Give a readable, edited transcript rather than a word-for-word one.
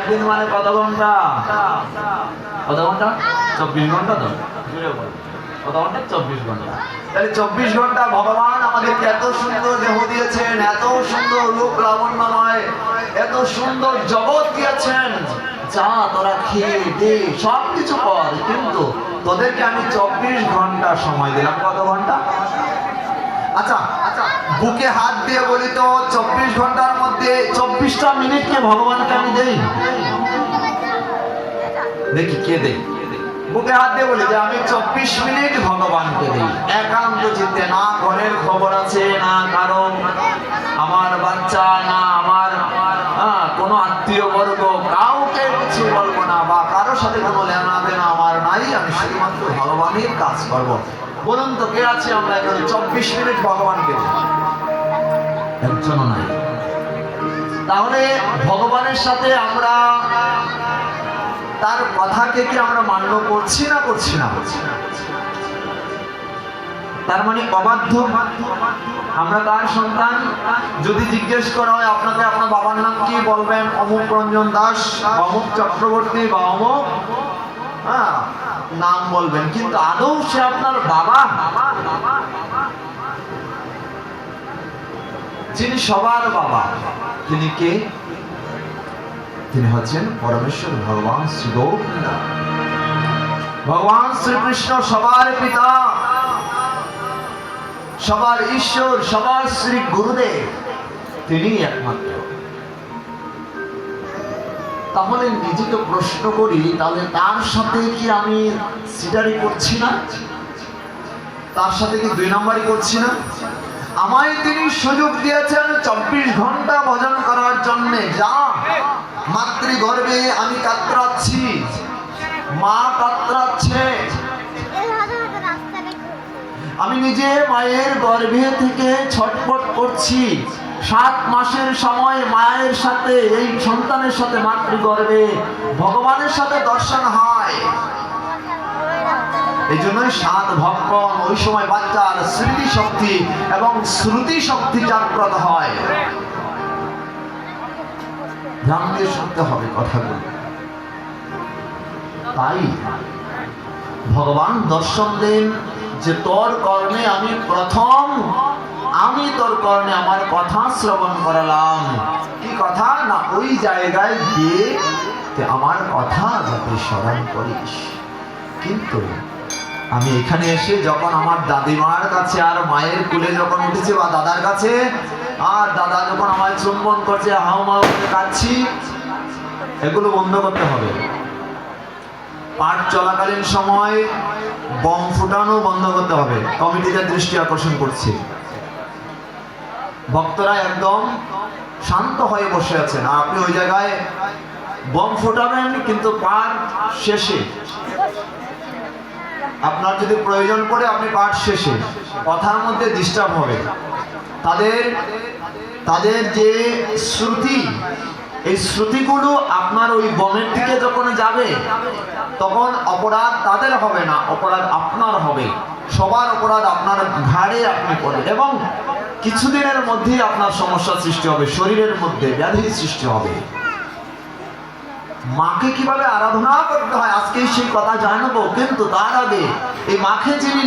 একদিন মানে কত ঘন্টা? কত ঘন্টা? 24 ঘন্টা তো কত ঘন্টা? 24 ঘন্টা। তাহলে 24 ঘন্টা ভগবান আমাদেরকে এত সুন্দর দেহ দিয়েছেন, এত সুন্দর রূপ লাবণ্যময়, এত সুন্দর জগৎ দিয়েছেন। যা তোরা খেয়ে দে সব কিছু কর, কিন্তু তোদেরকে আমি 24 ঘন্টা সময় দিলাম। কত ঘন্টা? আচ্ছা বুকে হাত দিয়ে বলি তো, 24 ঘন্টার মধ্যে 24টা মিনিটকে ভগবানকে আমি দেই? দেখি কে দেই? বুকে হাত দিয়ে বলি যে আমি 24 মিনিট ভগবানকে দিই একান্ত চিত্তে। না ঘরের খবর আছে, না কারো আমার বাচ্চা, না আমার কোনো আত্মীয় বর্গ, কাউকে কিছু বলবো না, বা কারোর সাথে কোনো লেনা দেনা আমার নাই। আমি শুধুমাত্র ভগবানের কাজ করব। বলুন তো কে আছে আমরা এখানে 24 মিনিট ভগবানকে দিই? একজনও নাই। তাহলে ভগবানের সাথে আমরা তার কথাকে কি আমরা মান্য করছি না করছি না? তার মানে অবাধ্য আমরা তার সন্তান। যদি জিজ্ঞেস করা হয় আপনাকে আপনার বাবার নাম কি, বলবেন অমুক রঞ্জন দাস, অমুক চক্রবর্তী বা অমুক নাম বলবেন, কিন্তু আদৌ সে আপনার বাবা? যিনি সবার বাবা তিনি কে? তিনি হচ্ছেন পরমেশ্বর ভগবান শ্রী গোবিন্দ। ভগবান শ্রীকৃষ্ণ সবার পিতা, সবার ঈশ্বর, সবার শ্রী গুরুদেব, তিনি একমাত্র। তাহলে নিজেকে প্রশ্ন করি, তাহলে তার সাথে কি আমি সিটারি করছি না? তার সাথে কি 2 নম্বরই করছি না? আমায় তিনি সুযোগ দিয়েছেন 24 ঘন্টা ভজন করার জন্য। যা মাতৃগর্ভে আমি কাতরাচ্ছি, মা কাতরাচ্ছে, আমি নিজে মায়ের গর্ভে থেকে ছটফট করছি। 7 মাসের সময় মায়ের সাথে, এই সন্তানের সাথে মাতৃগর্ভে ভগবানের সাথে দর্শন হয়। এই জন্যই 7 ভক্ষণ, ওই সময় বাচ্চার স্মৃতি শক্তি এবং শ্রুতি শক্তি জাগ্রত হয়। ধ্যান দিয়ে শুনতে হবে কথাগুলো। তাই ভগবান দর্শন দেন যে তোর কর্ণে আমি প্রথম, আমি তোর কর্ণে আমার কথা শ্রবণ করালাম। কি কথা? না ওই জায়গায় গিয়ে আমার কথা যাতে স্মরণ করিস। কিন্তু আমি এখানে এসে যখন আমার দাদিমার কাছে আর মায়ের কুলে যখন উঠেছি, বা দাদার কাছে, আর দাদা যখন আমায় চুম্বন করছে, হাউমাউ করে কাঁদছি, এগুলো বন্ধ করতে হবে। পাঠ চলাকালীন সময় বম ফুটানো বন্ধ করতে হবে। কমিটিদের দৃষ্টি আকর্ষণ করছি। ভক্তরা একদম শান্ত হয়ে বসে আছেন, আর আপনি ওই জায়গায় বম ফুটাবেন, কিন্তু পাঠ শেষে আপনার যদি প্রয়োজন পড়ে আপনি পাঠ শেষে, কথার মধ্যে ডিস্টার্ব হবে। তাদের যে শ্রুতি, এই শ্রুতিগুলো আপনার ওই বমের দিকে যখন যাবে, তখন অপরাধ তাদের হবে না, অপরাধ আপনার হবে। সবার অপরাধ আপনার ঘাড়ে আপনি পড়েন, এবং কিছুদিনের মধ্যেই আপনার সমস্যা সৃষ্টি হবে, শরীরের মধ্যে ব্যাধি সৃষ্টি হবে। মাকে কিভাবে আরাধনা করতে হয় আজকে সেই কথা জানবো, কিন্তু তার আগে এই মাকে যিনি